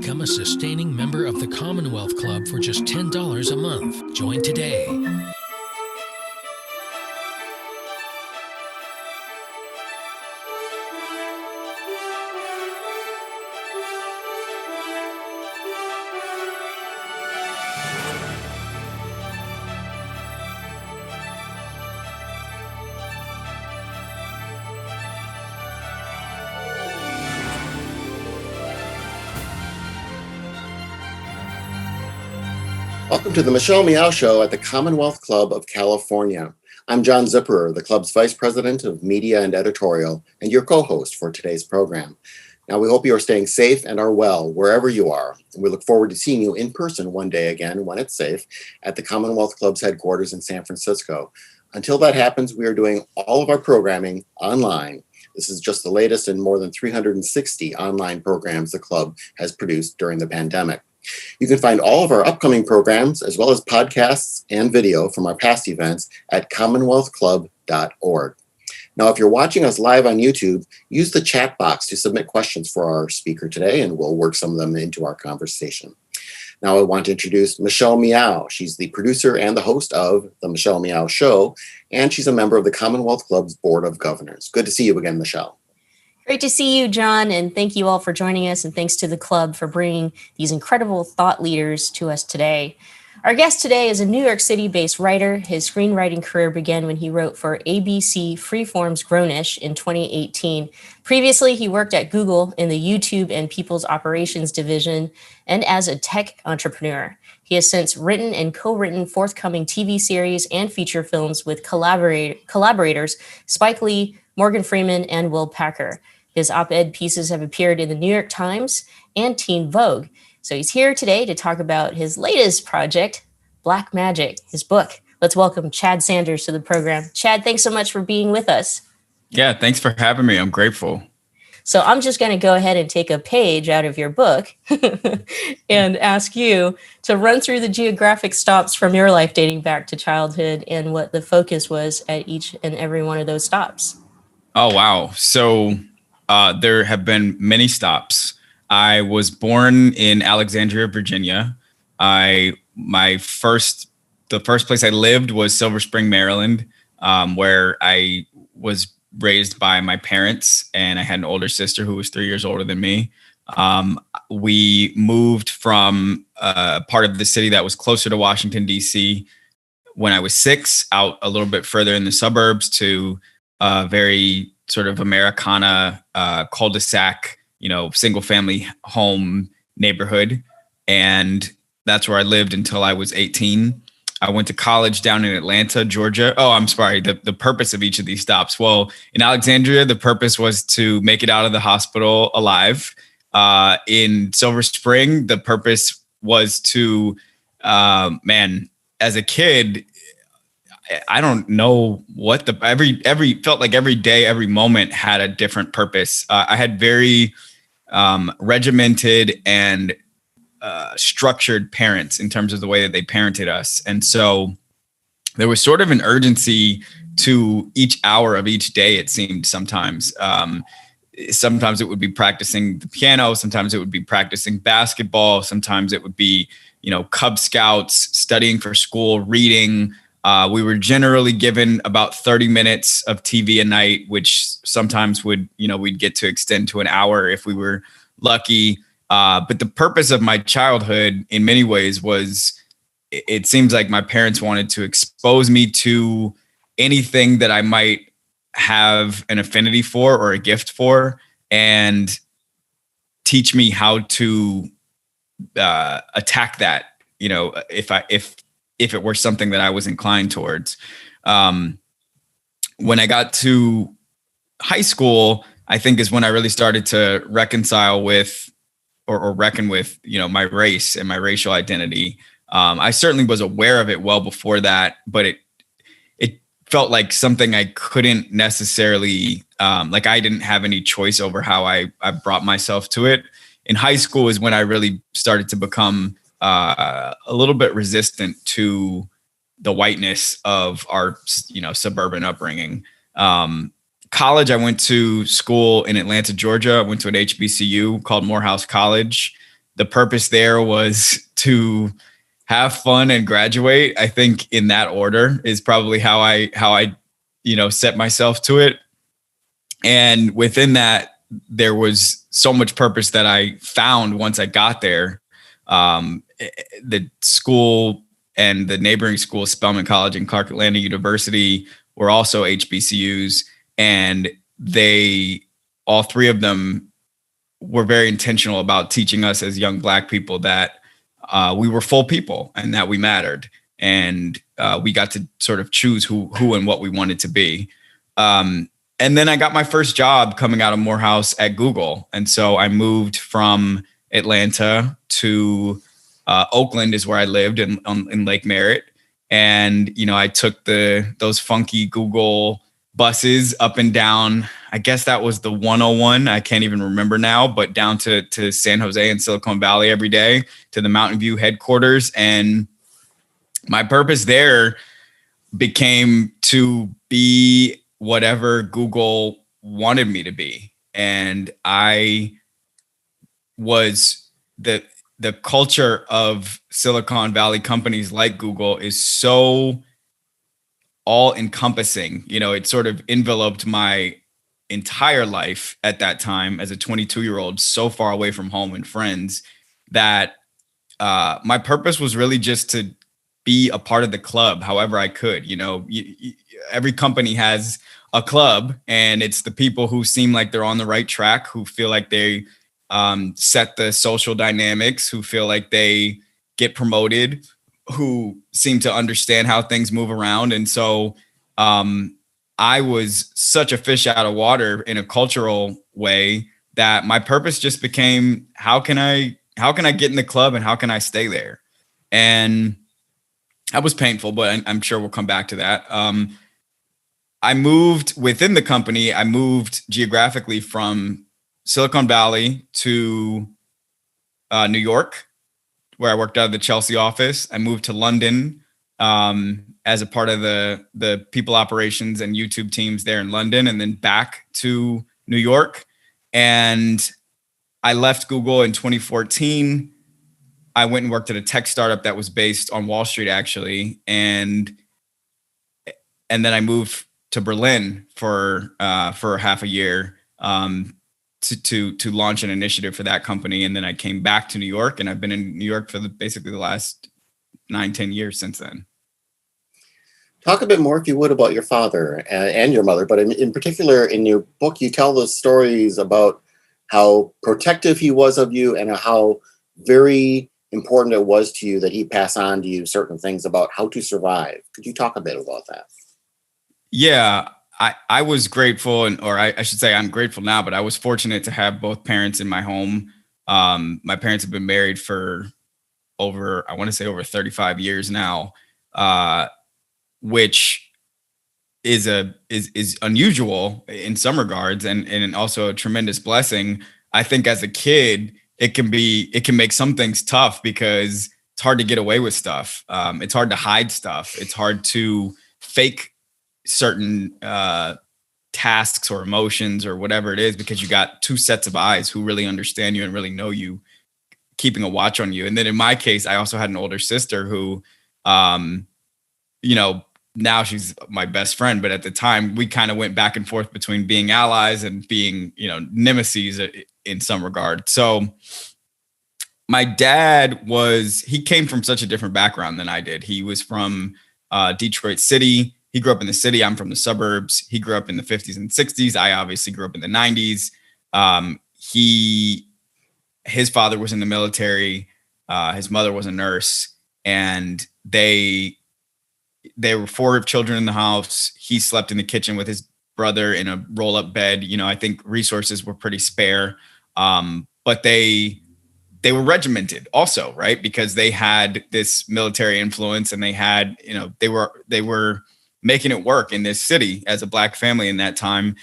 Become a sustaining member of the Commonwealth Club for just $10 a month. Join today. Welcome to the Michelle Meow Show at the Commonwealth Club of California. I'm John Zipperer, the club's Vice President of Media and Editorial, and your co-host for today's program. Now, we hope you are staying safe and are well wherever you are, and we look forward to seeing you in person one day again, when it's safe, at the Commonwealth Club's headquarters in San Francisco. Until that happens, we are doing all of our programming online. This is just the latest in more than 360 online programs the club has produced during the pandemic. You can find all of our upcoming programs, as well as podcasts and video from our past events at commonwealthclub.org. Now, if you're watching us live on YouTube, use the chat box to submit questions for our speaker today, and we'll work some of them into our conversation. Now, I want to introduce Michelle Meow. She's the producer and the host of The Michelle Meow Show, and she's a member of the Commonwealth Club's Board of Governors. Good to see you again, Michelle. Great to see you, John, and thank you all for joining us, and thanks to the club for bringing these incredible thought leaders to us today. Our guest today is a New York City-based writer. His screenwriting career began when he wrote for ABC Freeform's Grownish in 2018. Previously, he worked at Google in the YouTube and People's Operations division and as a tech entrepreneur. He has since written and co-written forthcoming TV series and feature films with collaborators Spike Lee, Morgan Freeman, and Will Packer. His op-ed pieces have appeared in the New York Times and Teen Vogue. So he's here today to talk about his latest project, Black Magic, his book. Let's welcome Chad Sanders to the program. Chad, thanks so much for being with us. Yeah, thanks for having me. I'm grateful. So I'm just going to go ahead and take a page out of your book and ask you to run through the geographic stops from your life dating back to childhood and what the focus was at each and every one of those stops. Oh, wow. So there have been many stops. I was born in Alexandria, Virginia. The first place I lived was Silver Spring, Maryland, where I was raised by my parents, and I had an older sister who was 3 years older than me. We moved from a part of the city that was closer to Washington, D.C. when I was 6, out a little bit further in the suburbs to a very sort of Americana cul-de-sac, single family home neighborhood. And that's where I lived until I was 18. I went to college down in Atlanta, Georgia. Oh, I'm sorry. The purpose of each of these stops. Well, in Alexandria, the purpose was to make it out of the hospital alive. In Silver Spring, the purpose was to, as a kid, I don't know what felt like every day, every moment had a different purpose. I had very regimented and structured parents in terms of the way that they parented us. And so there was sort of an urgency to each hour of each day, it seemed sometimes. Sometimes it would be practicing the piano. Sometimes it would be practicing basketball. Sometimes it would be, Cub Scouts, studying for school, reading. We were generally given about 30 minutes of TV a night, which sometimes we'd get to extend to an hour if we were lucky. But the purpose of my childhood in many ways was, it seems like my parents wanted to expose me to anything that I might have an affinity for or a gift for, and teach me how to attack that, if it were something that I was inclined towards. When I got to high school, I think is when I really started to reconcile with or reckon with, my race and my racial identity. I certainly was aware of it well before that, but it felt like something I couldn't necessarily, like I didn't have any choice over how I brought myself to it. In high school is when I really started to become a little bit resistant to the whiteness of our, suburban upbringing. College, I went to school in Atlanta, Georgia. I went to an HBCU called Morehouse College. the purpose there was to have fun and graduate. I think in that order is probably how I set myself to it. And within that, there was so much purpose that I found once I got there. The school and the neighboring schools, Spelman College and Clark Atlanta University, were also HBCUs, and all three of them were very intentional about teaching us as young Black people that we were full people and that we mattered, and we got to sort of choose who and what we wanted to be. And then I got my first job coming out of Morehouse at Google. And so I moved from Atlanta to Oakland is where I lived in Lake Merritt. And, I took those funky Google buses up and down. I guess that was the 101. I can't even remember now, but down to San Jose and Silicon Valley every day to the Mountain View headquarters. And my purpose there became to be whatever Google wanted me to be. And I was the culture of Silicon Valley companies like Google is so all encompassing. It sort of enveloped my entire life at that time as a 22-year-old, so far away from home and friends, that my purpose was really just to be a part of the club however I could. Every company has a club, and it's the people who seem like they're on the right track, who feel like they set the social dynamics, who feel like they get promoted, who seem to understand how things move around. And so I was such a fish out of water in a cultural way that my purpose just became, how can I get in the club and how can I stay there? And that was painful, but I'm sure we'll come back to that. I moved within the company. I moved geographically from Silicon Valley to New York, where I worked out of the Chelsea office. I moved to London as a part of the people operations and YouTube teams there in London, and then back to New York. And I left Google in 2014. I went and worked at a tech startup that was based on Wall Street, actually. And then I moved to Berlin for half a year to launch an initiative for that company. And then I came back to New York, and I've been in New York for basically the last 9-10 years since then. Talk a bit more, if you would, about your father and your mother, but in particular, in your book, you tell the stories about how protective he was of you and how very important it was to you that he pass on to you certain things about how to survive. Could you talk a bit about that? Yeah, I was grateful, or I should say I'm grateful now, but I was fortunate to have both parents in my home. My parents have been married for over 35 years now, which is unusual in some regards, and also a tremendous blessing. I think as a kid, it can make some things tough because it's hard to get away with stuff. It's hard to hide stuff. It's hard to fake certain tasks or emotions or whatever it is, because you got two sets of eyes who really understand you and really know you, keeping a watch on you. And then in my case, I also had an older sister who, now she's my best friend, but at the time we kind of went back and forth between being allies and being, nemesis in some regard. So my dad he came from such a different background than I did. He was from Detroit City. He grew up in the city. I'm from the suburbs. He grew up in the 50s and 60s. I obviously grew up in the 90s. His father was in the military. His mother was a nurse, and they were 4 children in the house. He slept in the kitchen with his brother in a roll-up bed. I think resources were pretty spare, but they were regimented also, right? Because they had this military influence, and they had, they were making it work in this city as a Black family in that time.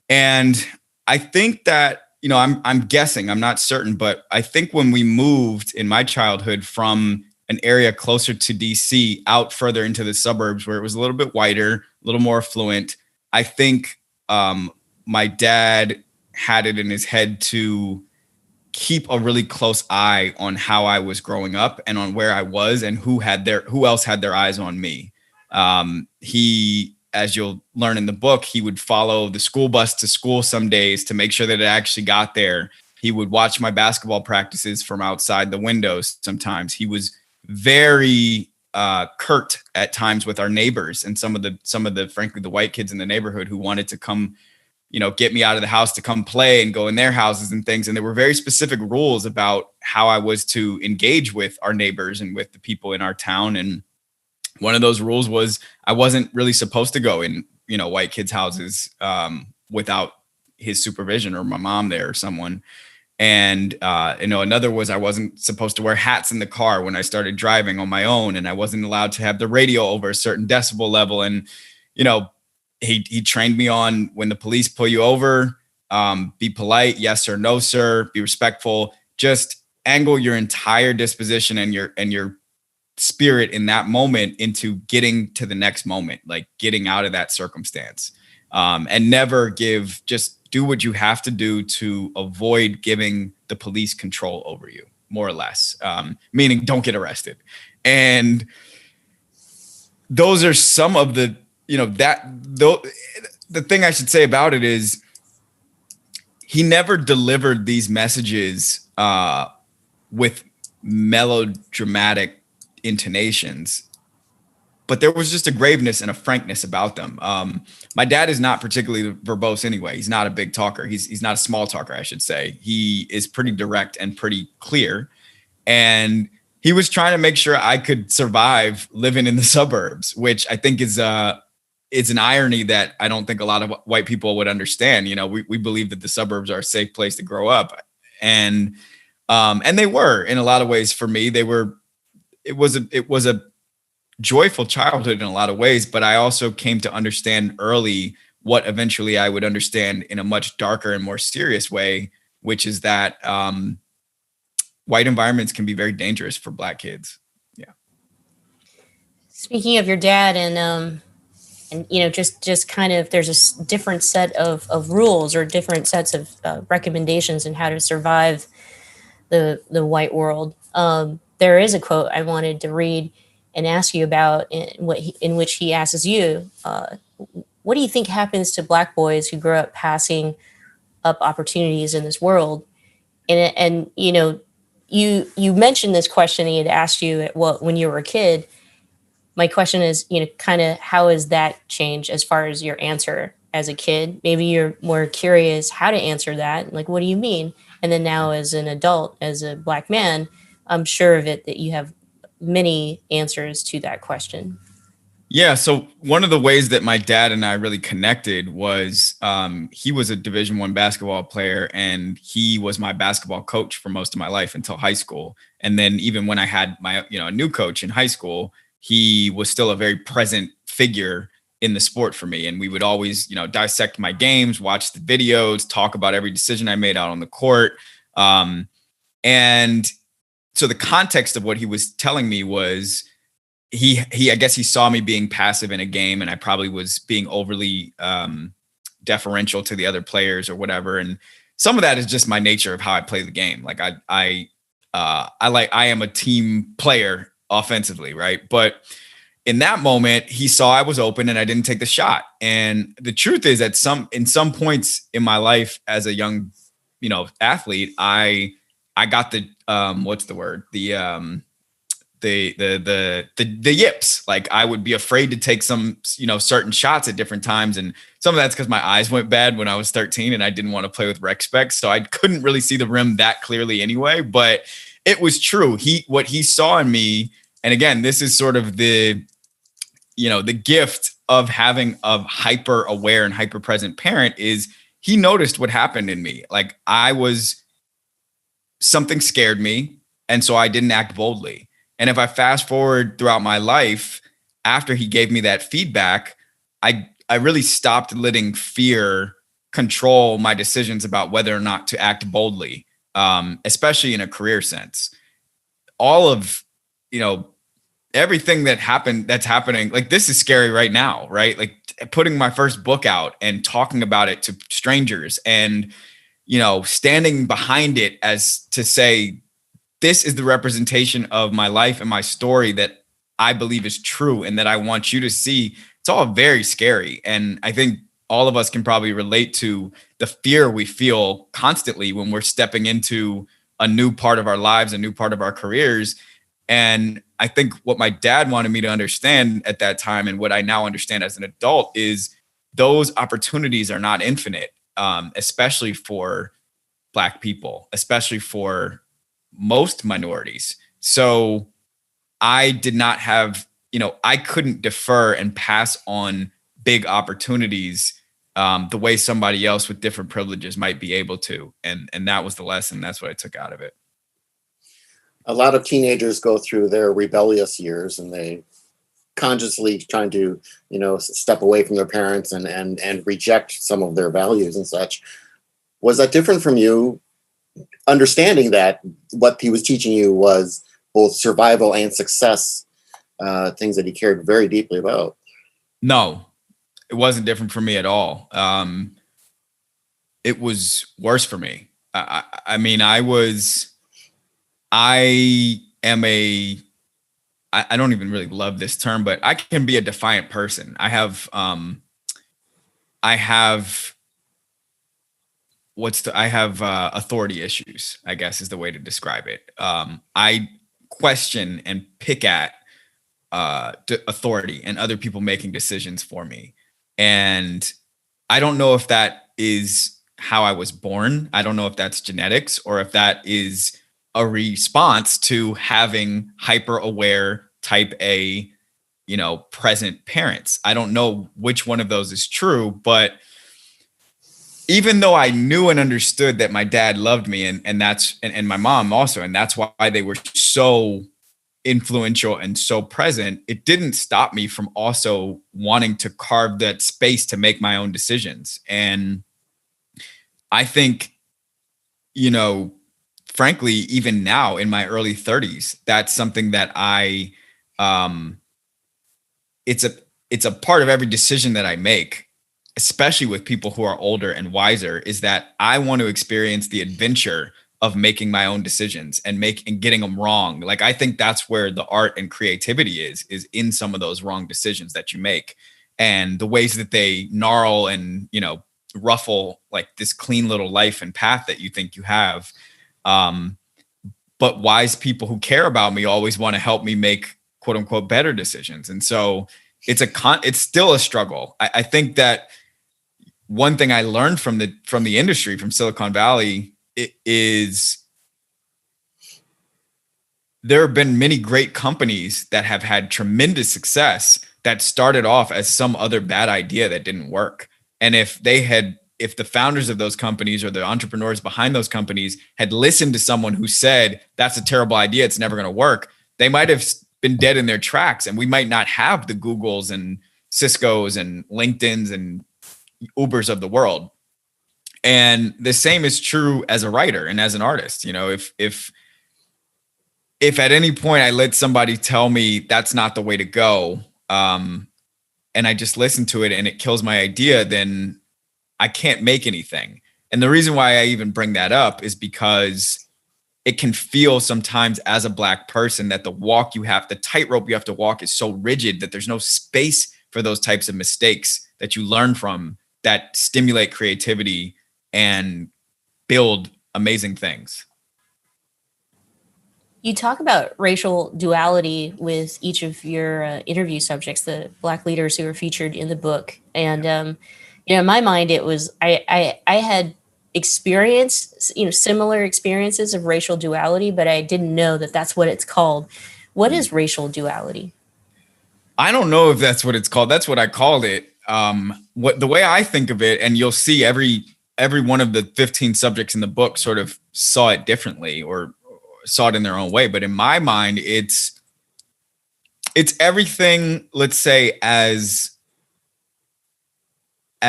And I think that, I'm guessing, I'm not certain, but I think when we moved in my childhood from an area closer to DC out further into the suburbs where it was a little bit whiter, a little more affluent, I think my dad had it in his head to keep a really close eye on how I was growing up and on where I was and who else had their eyes on me. He, as you'll learn in the book, he would follow the school bus to school some days to make sure that it actually got there. He would watch my basketball practices from outside the windows. Sometimes he was very curt at times with our neighbors and some of the frankly the white kids in the neighborhood who wanted to come, get me out of the house to come play and go in their houses and things. And there were very specific rules about how I was to engage with our neighbors and with the people in our town. And one of those rules was I wasn't really supposed to go in, white kids' houses without his supervision or my mom there or someone. And, another was I wasn't supposed to wear hats in the car when I started driving on my own, and I wasn't allowed to have the radio over a certain decibel level. And, he trained me on when the police pull you over, be polite, yes or no, sir, be respectful, just angle your entire disposition and your spirit in that moment into getting to the next moment, like getting out of that circumstance, and never just do what you have to do to avoid giving the police control over you, more or less, meaning don't get arrested. And those are some of the, the thing I should say about it is he never delivered these messages with melodramatic intonations, but there was just a graveness and a frankness about them. My dad is not particularly verbose anyway. He's not a big talker. He's not a small talker, I should say. He is pretty direct and pretty clear. And he was trying to make sure I could survive living in the suburbs, which I think is an irony that I don't think a lot of white people would understand. We believe that the suburbs are a safe place to grow up. And they were in a lot of ways for me. It was a joyful childhood in a lot of ways, but I also came to understand early what eventually I would understand in a much darker and more serious way, which is that white environments can be very dangerous for Black kids. Yeah. Speaking of your dad and just kind of, there's a different set of rules or different sets of recommendations on how to survive the white world. There is a quote I wanted to read and ask you about in which he asks you, what do you think happens to Black boys who grow up passing up opportunities in this world? And you mentioned this question he had asked you when you were a kid. My question is, kind of how has that changed as far as your answer as a kid? Maybe you're more curious how to answer that. Like, what do you mean? And then now as an adult, as a Black man, I'm sure of it that you have many answers to that question. Yeah. So one of the ways that my dad and I really connected was he was a Division I basketball player, and he was my basketball coach for most of my life until high school. And then even when I had my, a new coach in high school, he was still a very present figure in the sport for me. And we would always, dissect my games, watch the videos, talk about every decision I made out on the court. And so the context of what he was telling me was I guess he saw me being passive in a game, and I probably was being overly deferential to the other players or whatever. And some of that is just my nature of how I play the game. Like I am a team player offensively, right? But in that moment, he saw I was open and I didn't take the shot. And the truth is that in some points in my life as a young, athlete, I got the what's the word? The yips. Like I would be afraid to take some, certain shots at different times. And some of that's because my eyes went bad when I was 13 and I didn't want to play with rec specs. So I couldn't really see the rim that clearly anyway, but it was true. What he saw in me, and again, this is sort of the gift of having a hyper aware and hyper present parent, is he noticed what happened in me. Like something scared me. And so I didn't act boldly. And if I fast forward throughout my life, after he gave me that feedback, I really stopped letting fear control my decisions about whether or not to act boldly, especially in a career sense. All of, everything that's happening, like this is scary right now, right? Like putting my first book out and talking about it to strangers and, standing behind it as to say, this is the representation of my life and my story that I believe is true and that I want you to see. It's all very scary. And I think all of us can probably relate to the fear we feel constantly when we're stepping into a new part of our lives, a new part of our careers. And I think what my dad wanted me to understand at that time, and what I now understand as an adult, is those opportunities are not infinite, especially for Black people, especially for most minorities. So I did not have, I couldn't defer and pass on big opportunities the way somebody else with different privileges might be able to. And that was the lesson. That's what I took out of it. A lot of teenagers go through their rebellious years and they consciously trying to, step away from their parents and reject some of their values and such. Was that different from you, understanding that what he was teaching you was both survival and success, things that he cared very deeply about? No, it wasn't different for me at all. It was worse for me. I don't even really love this term, but I can be a defiant person. I have authority issues, I guess is the way to describe it. I question and pick at authority and other people making decisions for me. And I don't know if that is how I was born. I don't know if that's genetics or if that is a response to having hyper aware type A, present parents. I don't know which one of those is true, but even though I knew and understood that my dad loved me and my mom also, and that's why they were so influential and so present, it didn't stop me from also wanting to carve that space to make my own decisions. And I think, frankly, even now in my early 30s, that's something that it's a part of every decision that I make, especially with people who are older and wiser, is that I want to experience the adventure of making my own decisions and getting them wrong. Like, I think that's where the art and creativity is in some of those wrong decisions that you make and the ways that they gnarl and, ruffle like this clean little life and path that you think you have. But wise people who care about me always want to help me make quote unquote better decisions. And so it's still a struggle. I think that one thing I learned from the industry, from Silicon Valley, is there have been many great companies that have had tremendous success that started off as some other bad idea that didn't work. And if the founders of those companies or the entrepreneurs behind those companies had listened to someone who said, that's a terrible idea, it's never going to work, they might have been dead in their tracks. And we might not have the Googles and Cisco's and LinkedIn's and Ubers of the world. And the same is true as a writer and as an artist. If at any point I let somebody tell me that's not the way to go, and I just listen to it and it kills my idea, then I can't make anything. And the reason why I even bring that up is because it can feel sometimes as a Black person that the tightrope you have to walk is so rigid that there's no space for those types of mistakes that you learn from that stimulate creativity and build amazing things. You talk about racial duality with each of your interview subjects, the Black leaders who are featured in the book. And, in my mind, it was, I had experienced, similar experiences of racial duality, but I didn't know that that's what it's called. What is racial duality? I don't know if that's what it's called. That's what I called it. The way I think of it, and you'll see every one of the 15 subjects in the book sort of saw it differently or saw it in their own way. But in my mind, it's everything, let's say, as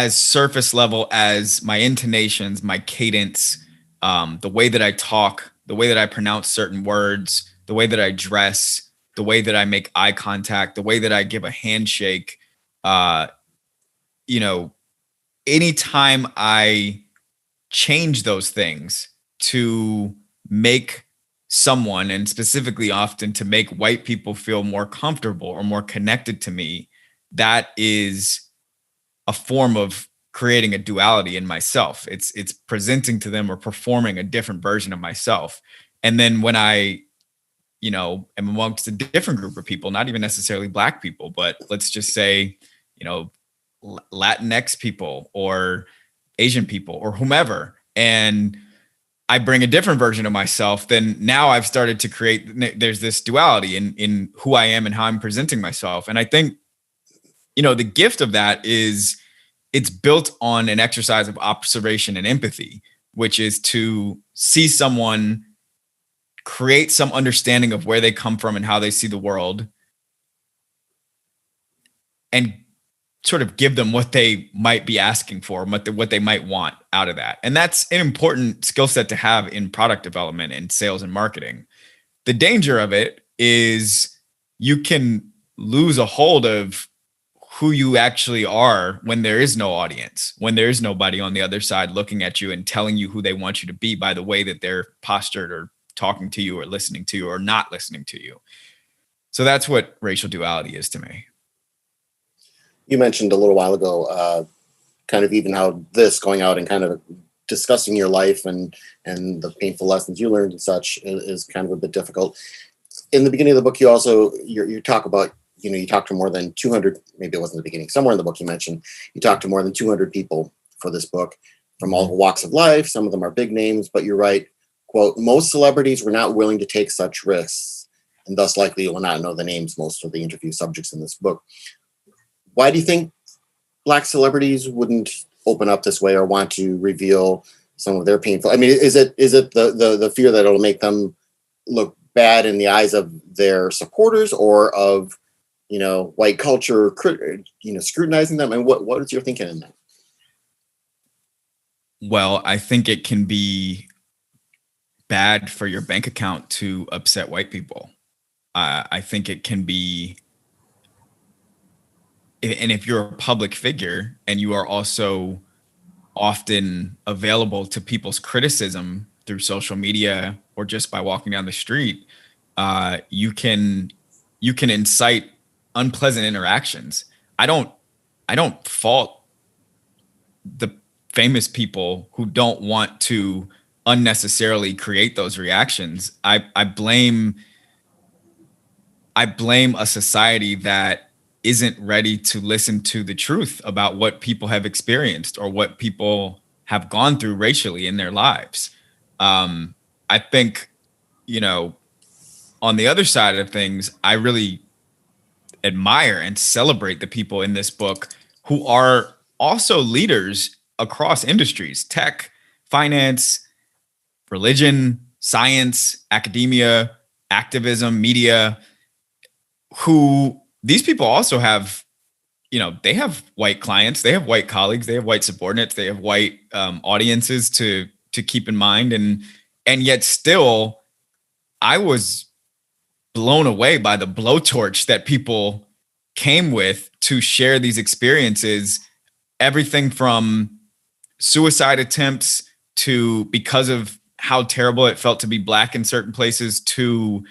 surface level as my intonations, my cadence, the way that I talk, the way that I pronounce certain words, the way that I dress, the way that I make eye contact, the way that I give a handshake. Anytime I change those things to make someone, and specifically often to make white people feel more comfortable or more connected to me, that is a form of creating a duality in myself. It's presenting to them or performing a different version of myself. And then when I, am amongst a different group of people, not even necessarily Black people, but let's just say, Latinx people or Asian people or whomever, and I bring a different version of myself, then now I've started to create, there's this duality in who I am and how I'm presenting myself. And I think, the gift of that is it's built on an exercise of observation and empathy, which is to see someone create some understanding of where they come from and how they see the world, and sort of give them what they might be asking for, what they might want out of that. And that's an important skill set to have in product development and sales and marketing. The danger of it is you can lose a hold of who you actually are when there is no audience, when there is nobody on the other side looking at you and telling you who they want you to be by the way that they're postured or talking to you or listening to you or not listening to you. So that's what racial duality is to me. You mentioned a little while ago, kind of even how this going out and kind of discussing your life and the painful lessons you learned and such is kind of a bit difficult. In the beginning of the book, you also, you talk about, you talked to more than 200, maybe it wasn't the beginning, somewhere in the book you mentioned, you talked to more than 200 people for this book from all walks of life. Some of them are big names, but you're right, quote, most celebrities were not willing to take such risks and thus likely will not know the names most of the interview subjects in this book. Why do you think Black celebrities wouldn't open up this way or want to reveal some of their painful? I mean, is it the fear that it'll make them look bad in the eyes of their supporters or of, white culture, scrutinizing them? And what is your thinking in that? Well, I think it can be bad for your bank account to upset white people. I think it can be. And if you're a public figure and you are also often available to people's criticism through social media or just by walking down the street, you can incite unpleasant interactions. I don't fault the famous people who don't want to unnecessarily create those reactions. I blame a society that isn't ready to listen to the truth about what people have experienced or what people have gone through racially in their lives. I think, on the other side of things, I really admire and celebrate the people in this book who are also leaders across industries, tech, finance, religion, science, academia, activism, media, who these people also have, they have white clients, they have white colleagues, they have white subordinates, they have white audiences to keep in mind. And yet still, I was blown away by the blowtorch that people came with to share these experiences, everything from suicide attempts to, because of how terrible it felt to be Black in certain places, to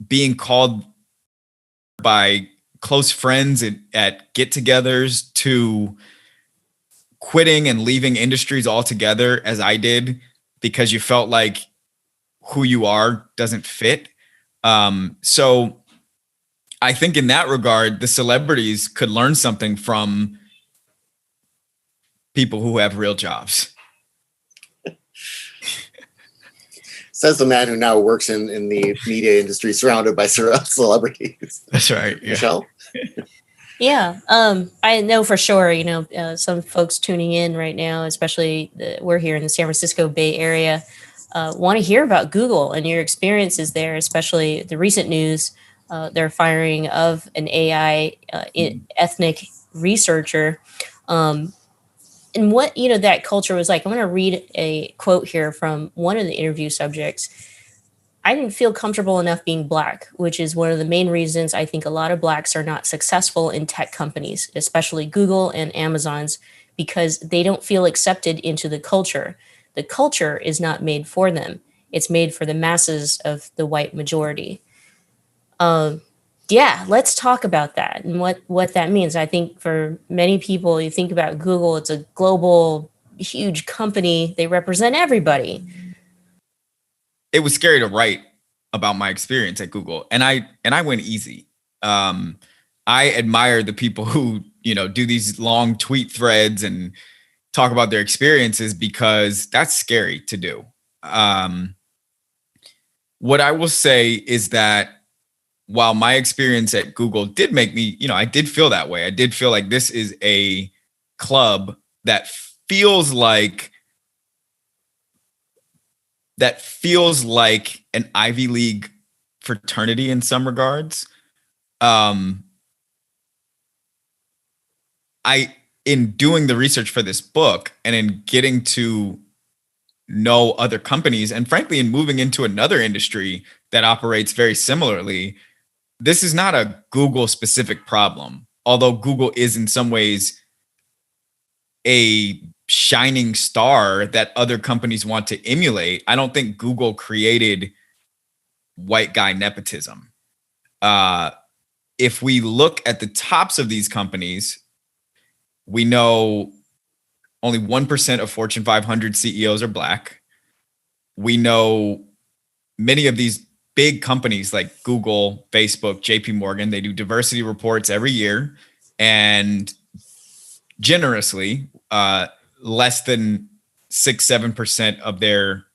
being called by close friends at get-togethers, to quitting and leaving industries altogether, as I did, because you felt like who you are doesn't fit. So I think in that regard, the celebrities could learn something from people who have real jobs. Says the man who now works in the media industry surrounded by celebrities. That's right. Yeah. Michelle? Yeah, I know for sure, some folks tuning in right now, especially we're here in the San Francisco Bay Area, want to hear about Google and your experiences there, especially the recent news, their firing of an AI ethnic researcher. And what, that culture was like. I'm going to read a quote here from one of the interview subjects. I didn't feel comfortable enough being Black, which is one of the main reasons I think a lot of Blacks are not successful in tech companies, especially Google and Amazon's, because they don't feel accepted into the culture. The culture is not made for them. It's made for the masses of the white majority. Yeah, let's talk about that and what that means. I think for many people, you think about Google, it's a global, huge company. They represent everybody. It was scary to write about my experience at Google, and I went easy. I admire the people who, do these long tweet threads and talk about their experiences, because that's scary to do. What I will say is that while my experience at Google did make me, I did feel that way. I did feel like this is a club that feels like an Ivy League fraternity in some regards. In doing the research for this book and in getting to know other companies, and frankly, in moving into another industry that operates very similarly, this is not a Google specific problem. Although Google is in some ways a shining star that other companies want to emulate, I don't think Google created white guy nepotism. If we look at the tops of these companies, we know only 1% of Fortune 500 CEOs are Black. We know many of these big companies like Google, Facebook, JP Morgan, they do diversity reports every year, and generously, less than 6-7% of their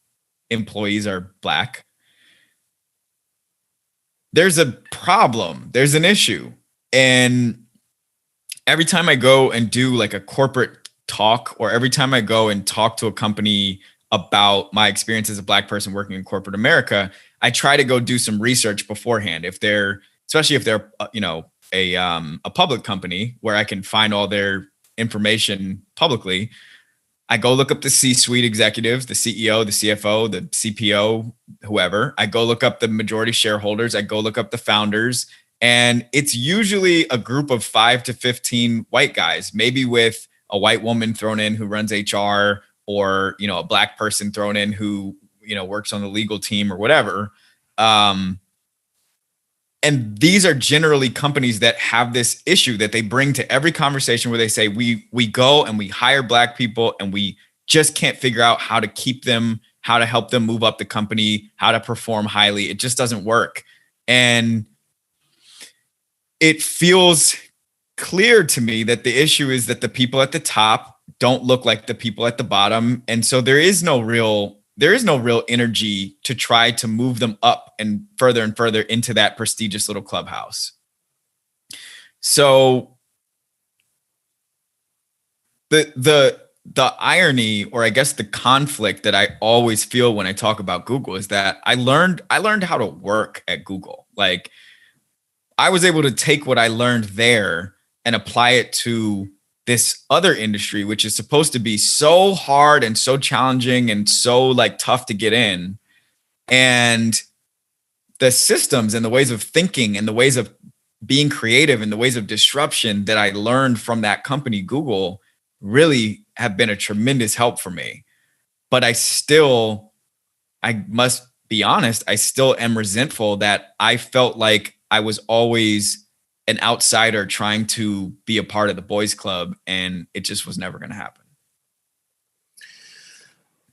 employees are Black. There's a problem. There's an issue. And every time I go and do like a corporate talk, or every time I go and talk to a company about my experience as a Black person working in corporate America, I try to go do some research beforehand. Especially if they're, a public company where I can find all their information publicly, I go look up the C-suite executives, the CEO, the CFO, the CPO, whoever. I go look up the majority shareholders. I go look up the founders. And it's usually a group of 5 to 15 white guys, maybe with a white woman thrown in who runs HR, or, a Black person thrown in who, works on the legal team or whatever. And these are generally companies that have this issue that they bring to every conversation, where they say, we go and we hire Black people and we just can't figure out how to keep them, how to help them move up the company, how to perform highly. It just doesn't work. And it feels clear to me that the issue is that the people at the top don't look like the people at the bottom. And so there is no real energy to try to move them up and further into that prestigious little clubhouse. So the irony, or I guess the conflict that I always feel when I talk about Google, is that I learned how to work at Google. Like, I was able to take what I learned there and apply it to this other industry, which is supposed to be so hard and so challenging and so tough to get in. And the systems and the ways of thinking and the ways of being creative and the ways of disruption that I learned from that company, Google, really have been a tremendous help for me. But I must be honest, I still am resentful that I felt like I was always an outsider trying to be a part of the boys club, and it just was never going to happen.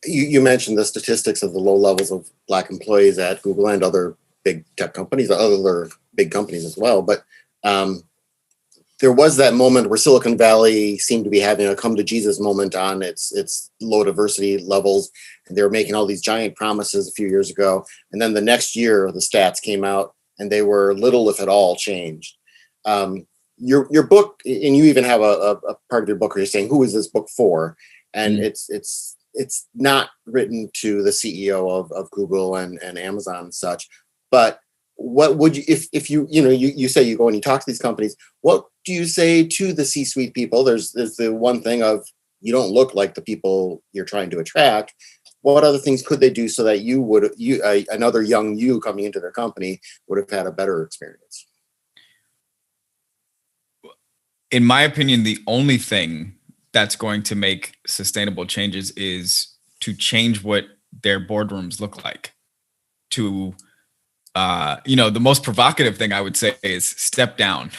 You mentioned the statistics of the low levels of Black employees at Google and other big tech companies, other big companies as well. But there was that moment where Silicon Valley seemed to be having a come to Jesus moment on its low diversity levels. And they were making all these giant promises a few years ago. And then the next year, the stats came out and they were little, if at all, changed. Your book, and you even have a part of your book where you're saying, who is this book for? And it's not written to the CEO of Google and Amazon and such, but what would you, if you say you go and you talk to these companies, what do you say to the C-suite people? There's the one thing of, you don't look like the people you're trying to attract. What other things could they do so that another young you coming into their company would have had a better experience? In my opinion, the only thing that's going to make sustainable changes is to change what their boardrooms look like. To, the most provocative thing I would say is step down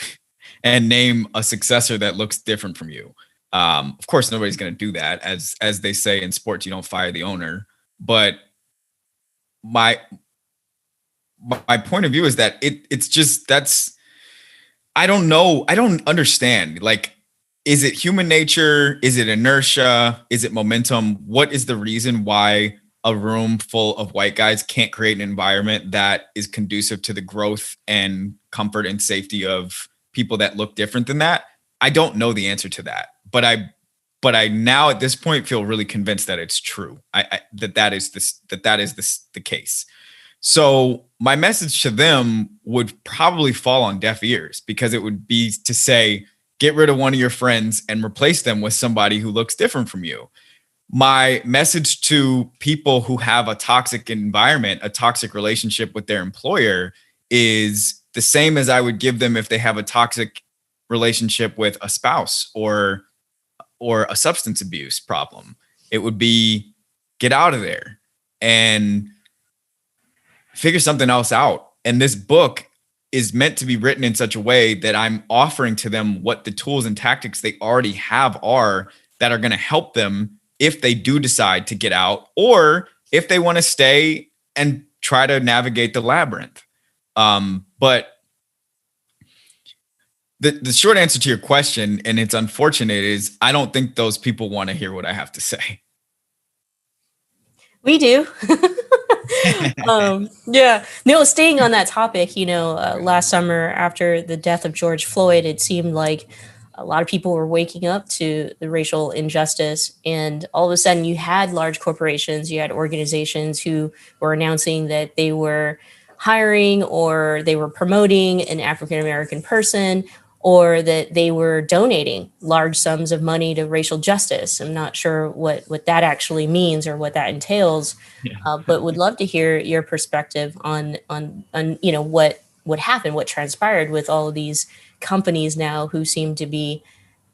and name a successor that looks different from you. Of course, nobody's going to do that. As they say in sports, you don't fire the owner. But my point of view is that it's just, I don't know. I don't understand. Like, is it human nature? Is it inertia? Is it momentum? What is the reason why a room full of white guys can't create an environment that is conducive to the growth and comfort and safety of people that look different than that? I don't know the answer to that, but I now at this point feel really convinced that it's true. That is the case. So my message to them would probably fall on deaf ears, because it would be to say, get rid of one of your friends and replace them with somebody who looks different from you. My message to people who have a toxic environment, a toxic relationship with their employer, is the same as I would give them if they have a toxic relationship with a spouse or a substance abuse problem. It would be, get out of there and figure something else out. And this book is meant to be written in such a way that I'm offering to them what the tools and tactics they already have are, that are going to help them if they do decide to get out, or if they want to stay and try to navigate the labyrinth. But the short answer to your question, and it's unfortunate, is I don't think those people want to hear what I have to say. We do. Yeah. No, staying on that topic, last summer after the death of George Floyd, it seemed like a lot of people were waking up to the racial injustice. And all of a sudden you had large corporations, you had organizations who were announcing that they were hiring or they were promoting an African-American person, or that they were donating large sums of money to racial justice. I'm not sure what that actually means or what that entails, but would love to hear your perspective on what happened, what transpired with all of these companies now who seem to be,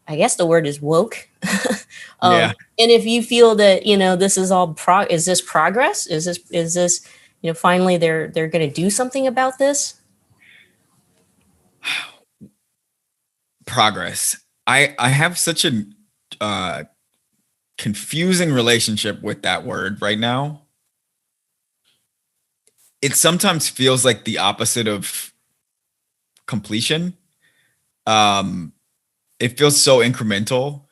I guess the word is woke. And if you feel that, this is all is this progress? Is this, finally they're going to do something about this? Progress. I have such a confusing relationship with that word right now. It sometimes feels like the opposite of completion. It feels so incremental.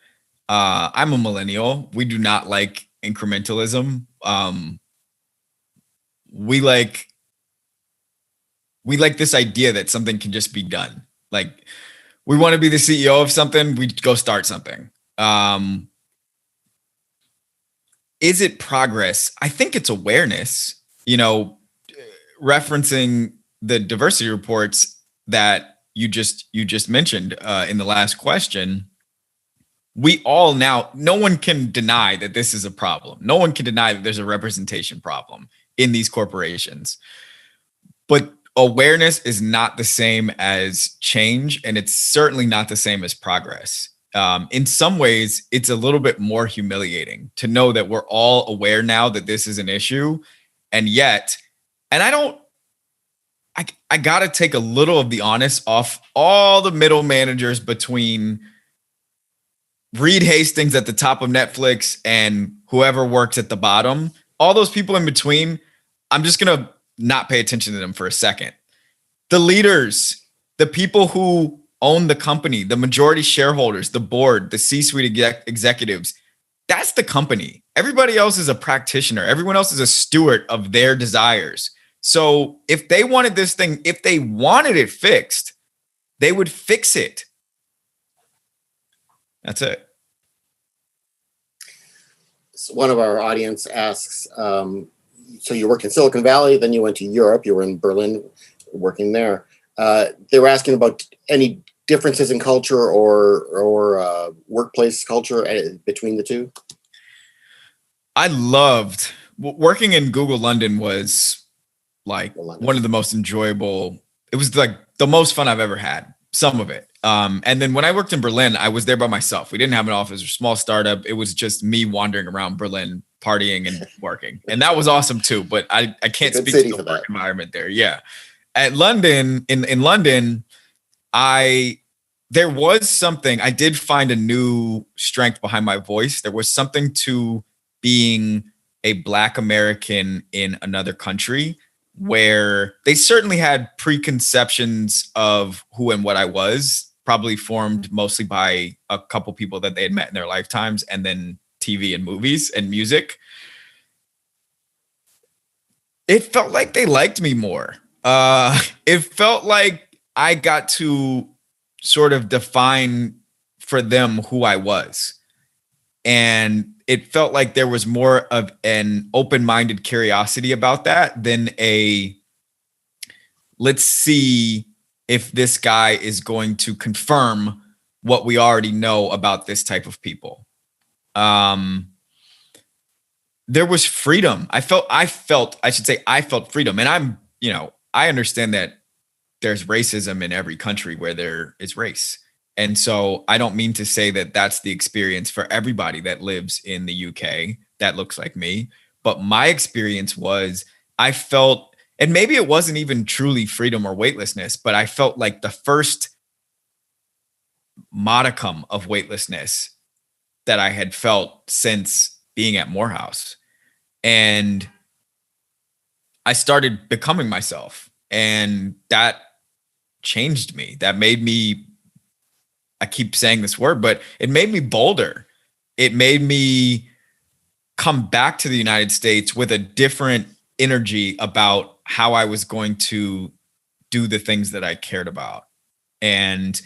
I'm a millennial. We do not like incrementalism. We like this idea that something can just be done. Like, we want to be the CEO of something, we go start something. Is it progress? I think it's awareness. Referencing the diversity reports that you just mentioned in the last question, we all now, no one can deny that this is a problem. No one can deny that there's a representation problem in these corporations. But awareness is not the same as change, and it's certainly not the same as progress. In some ways, it's a little bit more humiliating to know that we're all aware now that this is an issue, and yet, and I got to take a little of the onus off all the middle managers between Reed Hastings at the top of Netflix and whoever works at the bottom. All those people in between, I'm just going to not pay attention to them for a second. The leaders, the people who own the company, the majority shareholders, the board, the C-suite executives, that's the company. Everybody else is a practitioner. Everyone else is a steward of their desires. So if they wanted this thing, if they wanted it fixed, they would fix it. That's it. So one of our audience asks, so you worked in Silicon Valley, then you went to Europe, you were in Berlin working there. They were asking about any differences in culture or workplace culture between the two. I loved working in Google London. Was like one of the most enjoyable. It was like the most fun I've ever had. some of it. And then when I worked in Berlin, I was there by myself. We didn't have an office or small startup. It was just me wandering around Berlin, partying and working. And that was awesome too. But I can't Good speak city to the for work that. environment there. Yeah. At London, in London, there was something, I did find a new strength behind my voice. There was something to being a Black American in another country where they certainly had preconceptions of who and what I was, probably formed mostly by a couple people that they had met in their lifetimes, and then TV and movies and music. It felt like they liked me more. It felt like I got to sort of define for them who I was. And it felt like there was more of an open-minded curiosity about that than let's see if this guy is going to confirm what we already know about this type of people. There was freedom. I felt freedom. And I understand that there's racism in every country where there is race. And so I don't mean to say that that's the experience for everybody that lives in the UK that looks like me. But my experience was I felt, and maybe it wasn't even truly freedom or weightlessness, but I felt like the first modicum of weightlessness that I had felt since being at Morehouse. And I started becoming myself, and that changed me. That made me, I keep saying this word, but it made me bolder. It made me come back to the United States with a different energy about how I was going to do the things that I cared about. And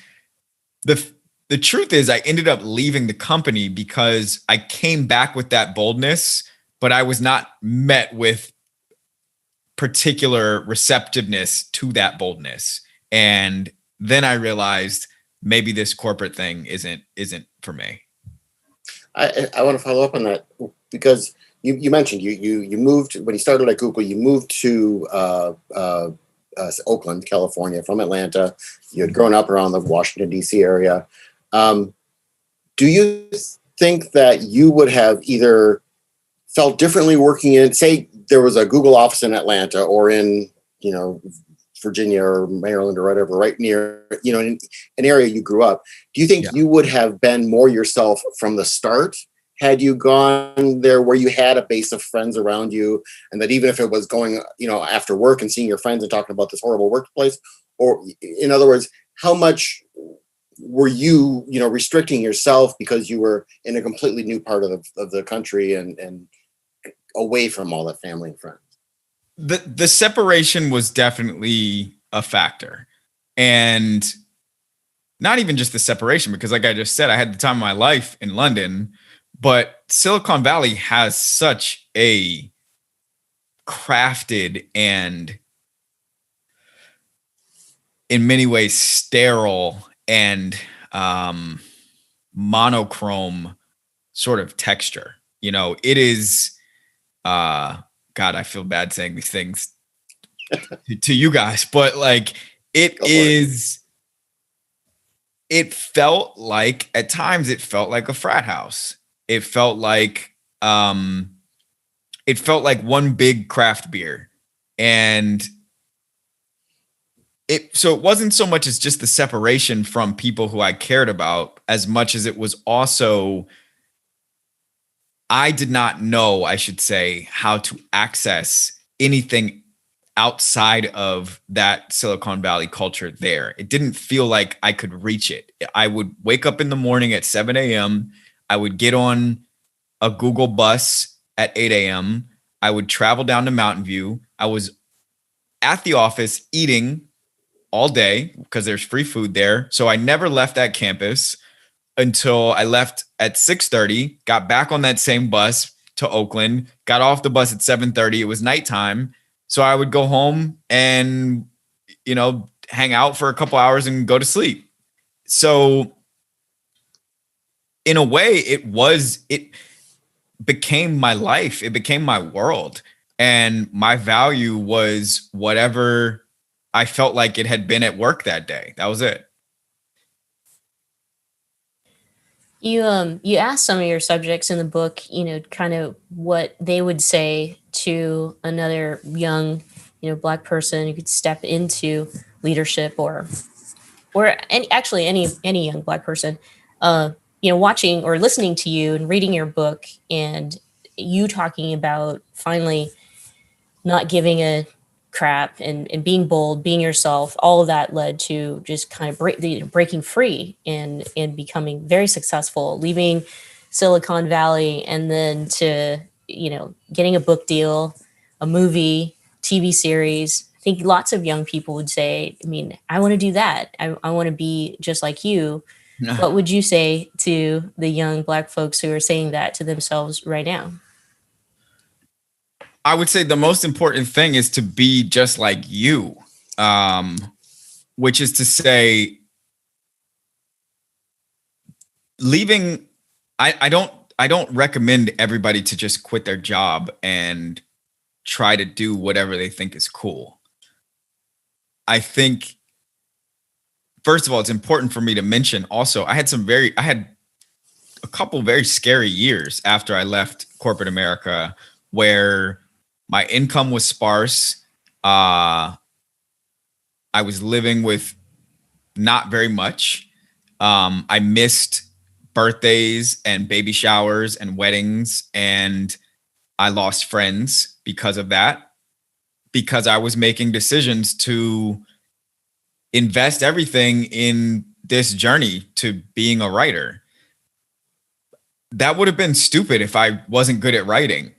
the truth is I ended up leaving the company because I came back with that boldness, but I was not met with particular receptiveness to that boldness. And then I realized maybe this corporate thing isn't for me. I want to follow up on that because you mentioned you moved when you started at Google. You moved to Oakland, California, from Atlanta. You had grown up around the Washington D.C. area. Do you think that you would have either felt differently working in, say, there was a Google office in Atlanta or in Virginia or Maryland or whatever, right near, in an area you grew up? Do you think you would have been more yourself from the start had you gone there where you had a base of friends around you, and that even if it was going, after work and seeing your friends and talking about this horrible workplace, or in other words, how much were you, restricting yourself because you were in a completely new part of the country and away from all that family and friends? The separation was definitely a factor, and not even just the separation, because like I just said, I had the time of my life in London, but Silicon Valley has such a crafted and in many ways sterile and monochrome sort of texture. It is, God, I feel bad saying these things to you guys, but like it felt like at times it felt like a frat house. It felt like one big craft beer. And so it wasn't so much as just the separation from people who I cared about as much as it was also, I did not know, I should say, how to access anything outside of that Silicon Valley culture there. It didn't feel like I could reach it. I would wake up in the morning at 7 a.m. I would get on a Google bus at 8 a.m. I would travel down to Mountain View. I was at the office eating all day because there's free food there. So I never left that campus until I left at 6:30, got back on that same bus to Oakland, got off the bus at 7:30. It was nighttime. So I would go home and, hang out for a couple hours and go to sleep. So in a way, it became my life. It became my world. And my value was whatever I felt like it had been at work that day. That was it. You asked some of your subjects in the book, kind of what they would say to another young, black person who could step into leadership, or actually any young black person, watching or listening to you and reading your book, and you talking about finally not giving a crap, and being bold, being yourself. All of that led to just kind of breaking free and becoming very successful, leaving Silicon Valley, and then to getting a book deal, a movie, TV series. I think lots of young people would say, I mean, I want to do that. I want to be just like you. What would you say to the young black folks who are saying that to themselves right now? I would say the most important thing is to be just like you, which is to say, leaving. I don't recommend everybody to just quit their job and try to do whatever they think is cool. I think, first of all, it's important for me to mention also, I had a couple very scary years after I left corporate America where my income was sparse. I was living with not very much. I missed birthdays and baby showers and weddings, and I lost friends because of that, because I was making decisions to invest everything in this journey to being a writer. That would have been stupid if I wasn't good at writing.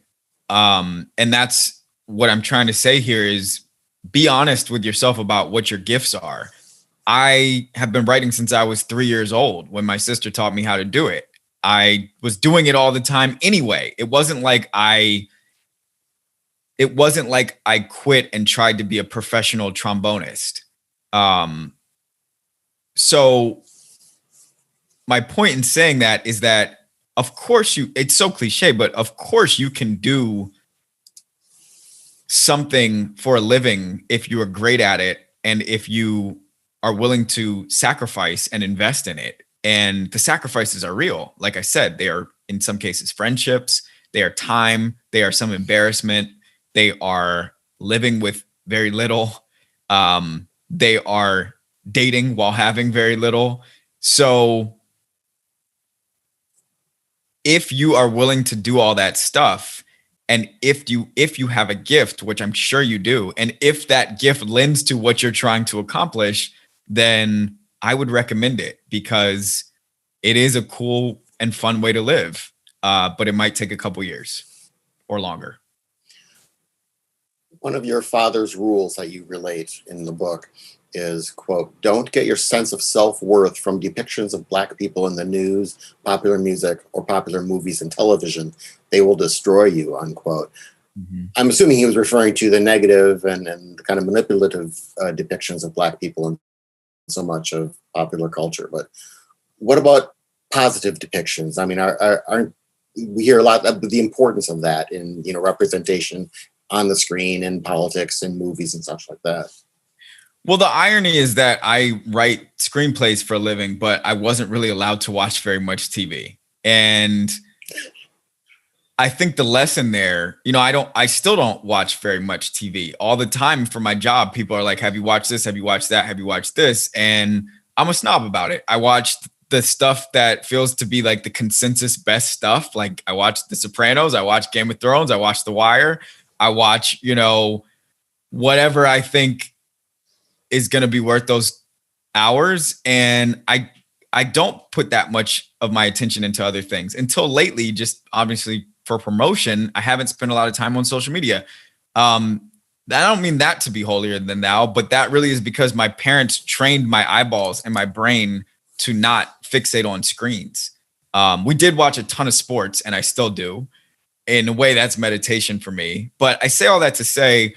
And that's what I'm trying to say here is be honest with yourself about what your gifts are. I have been writing since I was 3 years old when my sister taught me how to do it. I was doing it all the time anyway. It wasn't like I quit and tried to be a professional trombonist. So my point in saying that is that, of course it's so cliche, but of course you can do something for a living if you are great at it and if you are willing to sacrifice and invest in it. And the sacrifices are real. Like I said, they are in some cases friendships, they are time, they are some embarrassment, they are living with very little, they are dating while having very little. So if you are willing to do all that stuff, and if you have a gift, which I'm sure you do, and if that gift lends to what you're trying to accomplish, then I would recommend it, because it is a cool and fun way to live. But it might take a couple years or longer. One of your father's rules that you relate in the book is, quote, don't get your sense of self-worth from depictions of Black people in the news, popular music, or popular movies and television. They will destroy you, unquote. Mm-hmm. I'm assuming he was referring to the negative and kind of manipulative depictions of Black people in so much of popular culture. But what about positive depictions? I mean, aren't we hear a lot of the importance of that in, representation on the screen in politics and movies and stuff like that? Well, the irony is that I write screenplays for a living, but I wasn't really allowed to watch very much TV. And I think the lesson there, I still don't watch very much TV all the time for my job. People are like, have you watched this? Have you watched that? Have you watched this? And I'm a snob about it. I watch the stuff that feels to be like the consensus best stuff. Like I watch The Sopranos, I watch Game of Thrones, I watch The Wire, I watch, whatever I think is going to be worth those hours. And I don't put that much of my attention into other things until lately, just obviously for promotion. I haven't spent a lot of time on social media. I don't mean that to be holier than thou, but that really is because my parents trained my eyeballs and my brain to not fixate on screens. We did watch a ton of sports, and I still do. In a way, that's meditation for me. But I say all that to say,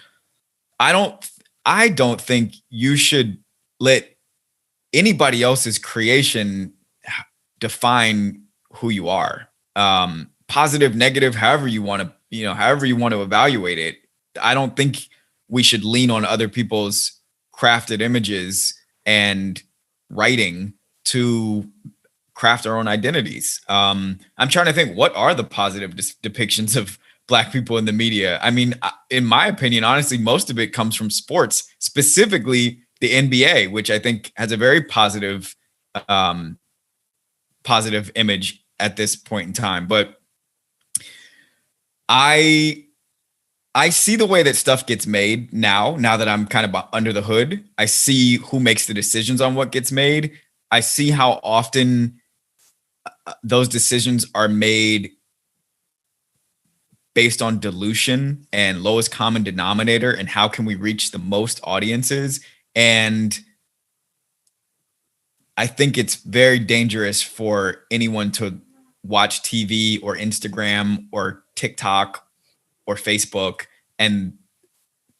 I don't think you should let anybody else's creation define who you are. Positive, negative, however you want to evaluate it. I don't think we should lean on other people's crafted images and writing to craft our own identities. I'm trying to think, what are the positive depictions of Black people in the media? I mean, in my opinion, honestly, most of it comes from sports, specifically the NBA, which I think has a very positive image at this point in time. But I see the way that stuff gets made now that I'm kind of under the hood. I see who makes the decisions on what gets made. I see how often those decisions are made based on dilution and lowest common denominator, and how can we reach the most audiences. And I think it's very dangerous for anyone to watch TV or Instagram or TikTok or Facebook and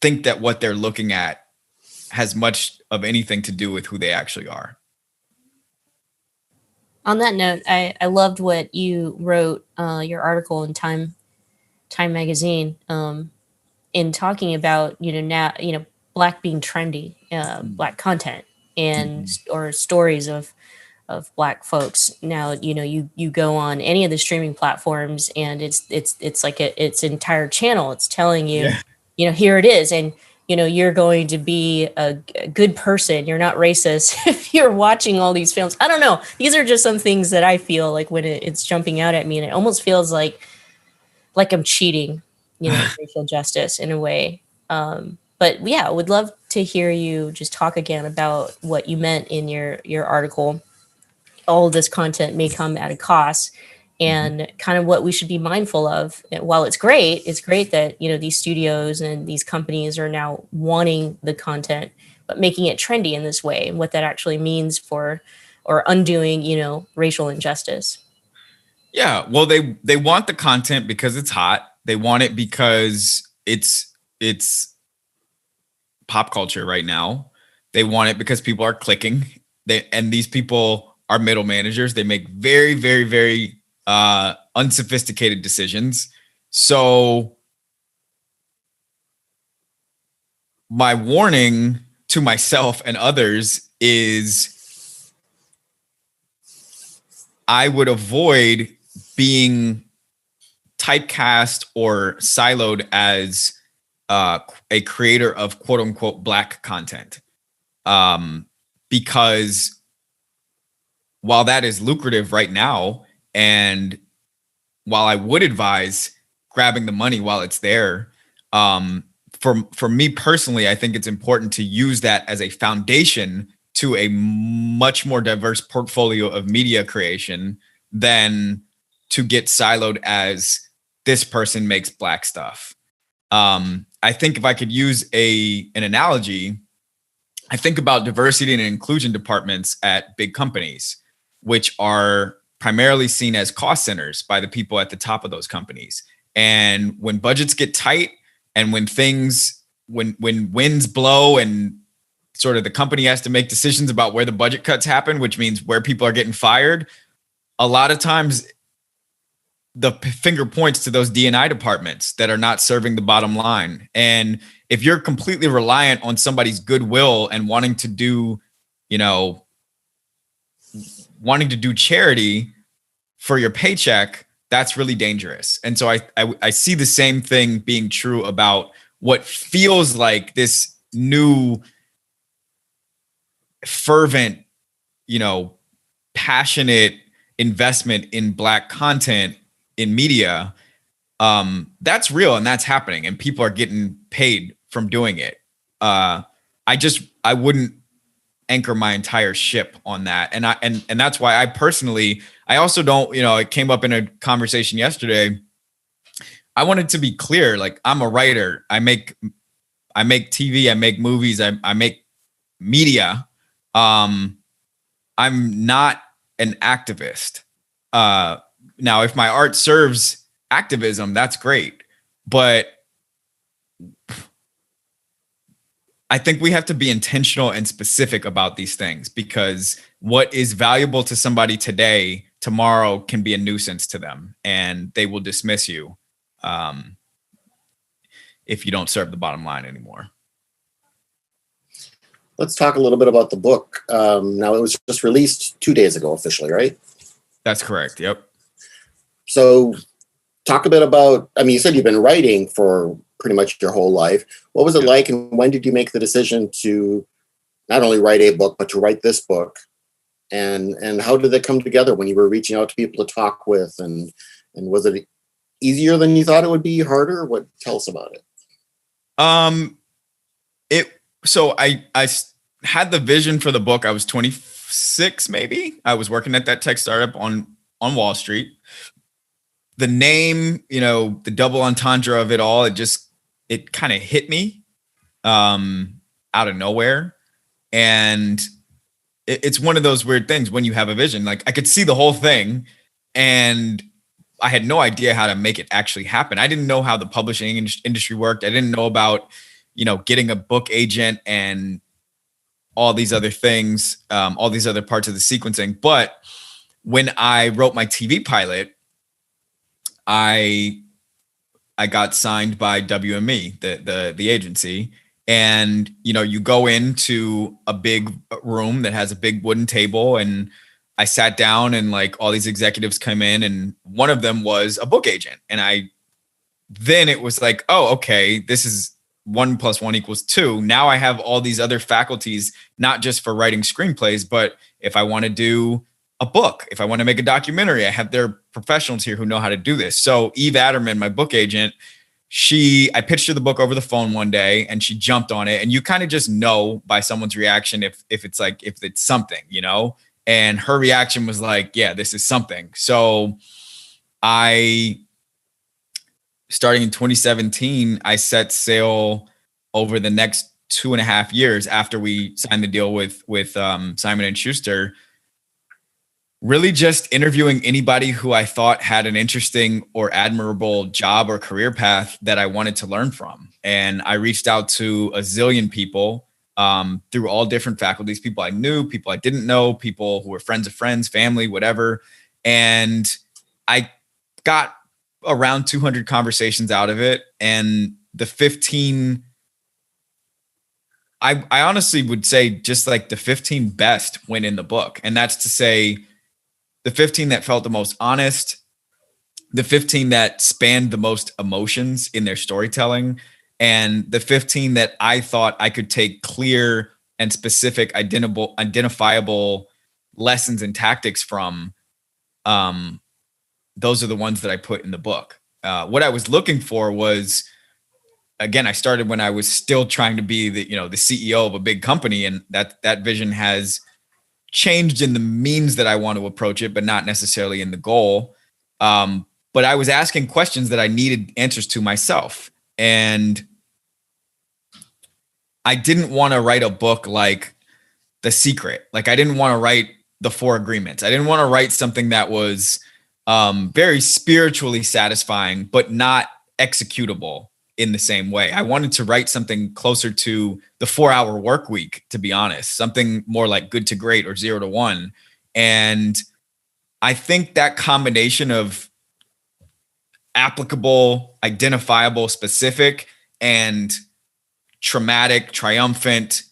think that what they're looking at has much of anything to do with who they actually are. On that note, I loved what you wrote, your article in Time magazine, in talking about, now, Black being trendy, Black content and or stories of Black folks. Now, you go on any of the streaming platforms and it's like its entire channel. It's telling you, here it is. And, you're going to be a good person. You're not racist if you're watching all these films. I don't know. These are just some things that I feel like when it's jumping out at me, and it almost feels like I'm cheating, racial justice in a way. But yeah, I would love to hear you just talk again about what you meant in your article. All of this content may come at a cost, and kind of what we should be mindful of. While it's great that, these studios and these companies are now wanting the content, but making it trendy in this way, and what that actually means for, or undoing, racial injustice. Yeah, well, they want the content because it's hot. They want it because it's pop culture right now. They want it because people are clicking. And these people are middle managers. They make very, very, very unsophisticated decisions. So my warning to myself and others is I would avoid being typecast or siloed as a creator of quote unquote Black content. Because while that is lucrative right now, and while I would advise grabbing the money while it's there, for me personally, I think it's important to use that as a foundation to a much more diverse portfolio of media creation than to get siloed as this person makes Black stuff. I think if I could use an analogy, I think about diversity and inclusion departments at big companies, which are primarily seen as cost centers by the people at the top of those companies. And when budgets get tight, and when winds blow and sort of the company has to make decisions about where the budget cuts happen, which means where people are getting fired, a lot of times the finger points to those D&I departments that are not serving the bottom line. And if you're completely reliant on somebody's goodwill and wanting to do charity for your paycheck, that's really dangerous. And so I see the same thing being true about what feels like this new fervent, passionate investment in Black content in media. That's real and that's happening, and people are getting paid from doing it. I wouldn't anchor my entire ship on that. And that's why I also don't, it came up in a conversation yesterday. I wanted to be clear, like, I'm a writer. I make TV, I make movies, I make media. I'm not an activist. Now, if my art serves activism, that's great. But I think we have to be intentional and specific about these things, because what is valuable to somebody today, tomorrow can be a nuisance to them, and they will dismiss you if you don't serve the bottom line anymore. Let's talk a little bit about the book. Now, it was just released 2 days ago officially, right? That's correct. Yep. So talk a bit about, I mean, you said you've been writing for pretty much your whole life. What was it like, and when did you make the decision to not only write a book, but to write this book? And how did that come together when you were reaching out to people to talk with? And was it easier than you thought it would be, harder? What, tell us about it. I had the vision for the book. I was 26, maybe. I was working at that tech startup on Wall Street. The name, the double entendre of it all, it kind of hit me out of nowhere. And it's one of those weird things when you have a vision. Like, I could see the whole thing, and I had no idea how to make it actually happen. I didn't know how the publishing industry worked. I didn't know about, getting a book agent and all these other things, all these other parts of the sequencing. But when I wrote my TV pilot, I got signed by WME, the agency. And, you go into a big room that has a big wooden table, and I sat down, and like all these executives come in, and one of them was a book agent. And then it was like, oh, okay, this is 1 + 1 = 2. Now I have all these other faculties, not just for writing screenplays, but if I want to do a book, if I want to make a documentary, I have their professionals here who know how to do this. So Eve Adderman, my book agent, I pitched her the book over the phone one day, and she jumped on it. And you kind of just know by someone's reaction if it's something, and her reaction was like, yeah, this is something. So starting in 2017, I set sail over the next 2.5 years after we signed the deal with Simon & Schuster, really just interviewing anybody who I thought had an interesting or admirable job or career path that I wanted to learn from. And I reached out to a zillion people through all different faculties, people I knew, people I didn't know, people who were friends of friends, family, whatever. And I got around 200 conversations out of it. And the 15, I honestly would say just like the 15 best went in the book. And that's to say the 15 that felt the most honest, the 15 that spanned the most emotions in their storytelling, and the 15 that I thought I could take clear and specific identifiable lessons and tactics from. Those are the ones that I put in the book. What I was looking for was, again, I started when I was still trying to be the CEO of a big company, and that vision has changed in the means that I want to approach it, but not necessarily in the goal. But I was asking questions that I needed answers to myself. And I didn't want to write a book like The Secret. Like, I didn't want to write The 4 Agreements. I didn't want to write something that was very spiritually satisfying, but not executable in the same way. I wanted to write something closer to the 4-hour work week, to be honest, something more like Good to Great or 0 to 1. And I think that combination of applicable, identifiable, specific, and traumatic, triumphant,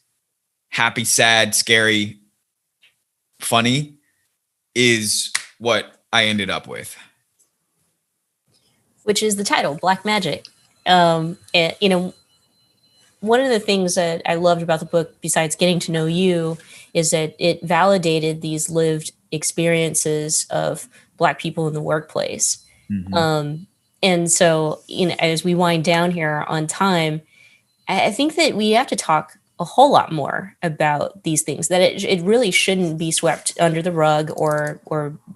happy, sad, scary, funny is what I ended up with. Which is the title, Black Magic. One of the things that I loved about the book, besides getting to know you, is that it validated these lived experiences of Black people in the workplace. Mm-hmm. And so, as we wind down here on time, I think that we have to talk a whole lot more about these things, that it really shouldn't be swept under the rug, or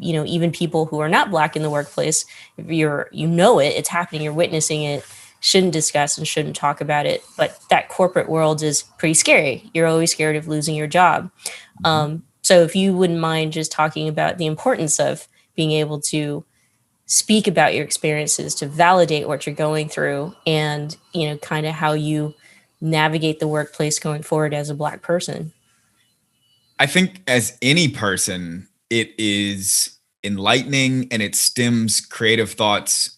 even people who are not Black in the workplace. If it's happening, you're witnessing it, shouldn't discuss and shouldn't talk about it. But that corporate world is pretty scary. You're always scared of losing your job. So if you wouldn't mind just talking about the importance of being able to speak about your experiences, to validate what you're going through, and kind of how you navigate the workplace going forward as a Black person. I think as any person, it is enlightening and it stems creative thoughts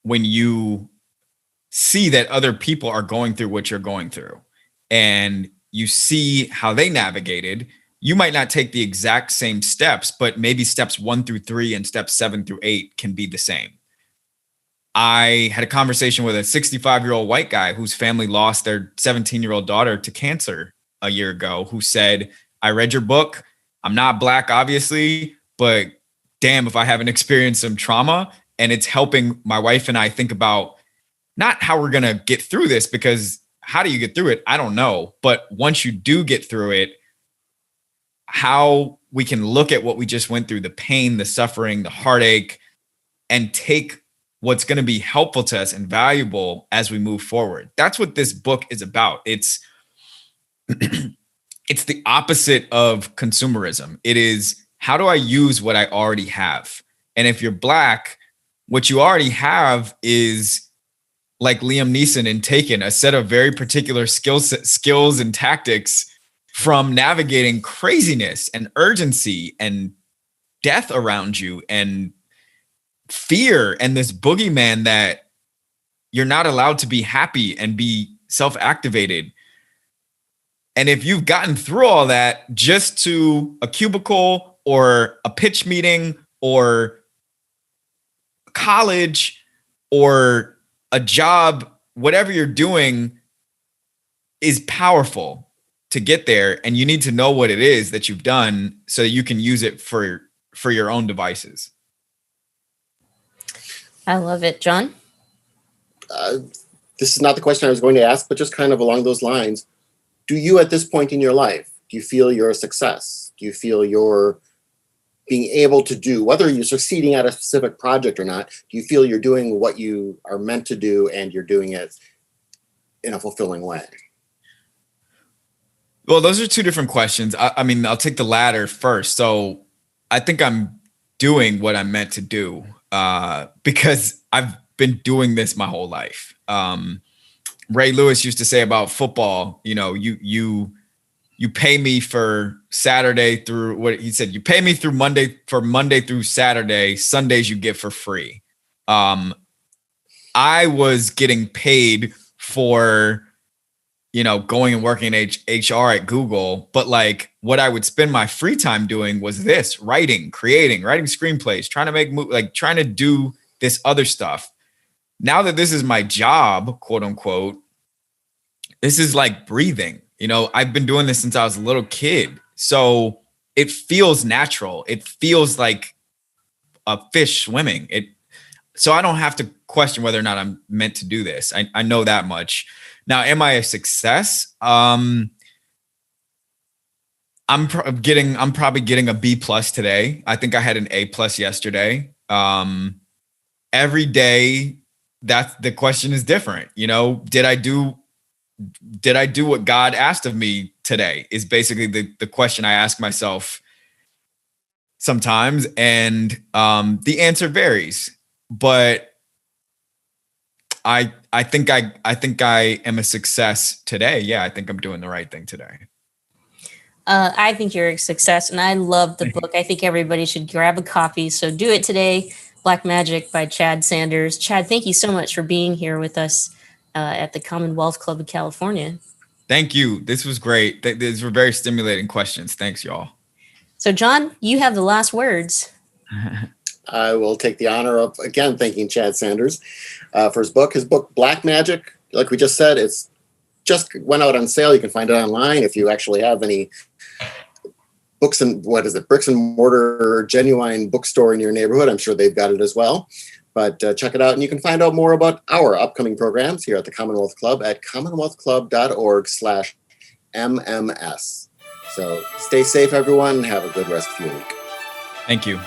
when you see that other people are going through what you're going through, and you see how they navigated, you might not take the exact same steps, but maybe steps 1 through 3 and steps 7 through 8 can be the same. I had a conversation with a 65-year-old white guy whose family lost their 17-year-old daughter to cancer a year ago, who said, I read your book. I'm not Black, obviously, but damn, if I haven't experienced some trauma, and it's helping my wife and I think about not how we're going to get through this, because how do you get through it? I don't know. But once you do get through it, how we can look at what we just went through, the pain, the suffering, the heartache, and take what's going to be helpful to us and valuable as we move forward. That's what this book is about. It's it's the opposite of consumerism. It is, how do I use what I already have? And if you're Black, what you already have is, like Liam Neeson in Taken, a set of very particular skills and tactics from navigating craziness and urgency and death around you and fear and this boogeyman that you're not allowed to be happy and be self-activated. And if you've gotten through all that just to a cubicle or a pitch meeting or college or a job, whatever you're doing is powerful to get there. And you need to know what it is that you've done so that you can use it for your own devices. I love it. John? This is not the question I was going to ask, but just kind of along those lines. Do you, at this point in your life, do you feel you're a success? Do you feel you're being able to do, whether you're succeeding at a specific project or not, do you feel you're doing what you are meant to do and you're doing it in a fulfilling way? Well, those are two different questions. I mean, I'll take the latter first. So I think I'm doing what I'm meant to do because I've been doing this my whole life. Ray Lewis used to say about football, you know, you pay me for Saturday through what he said, you pay me through Monday through Saturday, Sundays you get for free. I was getting paid for, you know, going and working in HR at Google, but like what I would spend my free time doing was this: writing screenplays, trying to do this other stuff. Now that this is my job, quote unquote, this is like breathing. You know, I've been doing this since I was a little kid. So it feels natural. It feels like a fish swimming. So I don't have to question whether or not I'm meant to do this. I know that much. Now, am I a success? I'm probably getting a B+ today. I think I had an A+ yesterday. Every day, the question is different. You know, did I do what God asked of me today is basically the question I ask myself sometimes. And the answer varies, but I think I am a success today. Yeah, I think I'm doing the right thing today. I think you're a success, and I love the book. I think everybody should grab a copy. So do it today. Black Magic by Chad Sanders. Chad, thank you so much for being here with us at the Commonwealth Club of California. Thank you. This was great. These were very stimulating questions. Thanks, y'all. So, John, you have the last words. I will take the honor of, again, thanking Chad Sanders for his book. His book, Black Magic, like we just said, it's just went out on sale. You can find it online. If you actually have any bricks and mortar genuine bookstore in your neighborhood, I'm sure they've got it as well. But check it out, and you can find out more about our upcoming programs here at the Commonwealth Club at commonwealthclub.org/MMS. So stay safe, everyone, and have a good rest of your week. Thank you.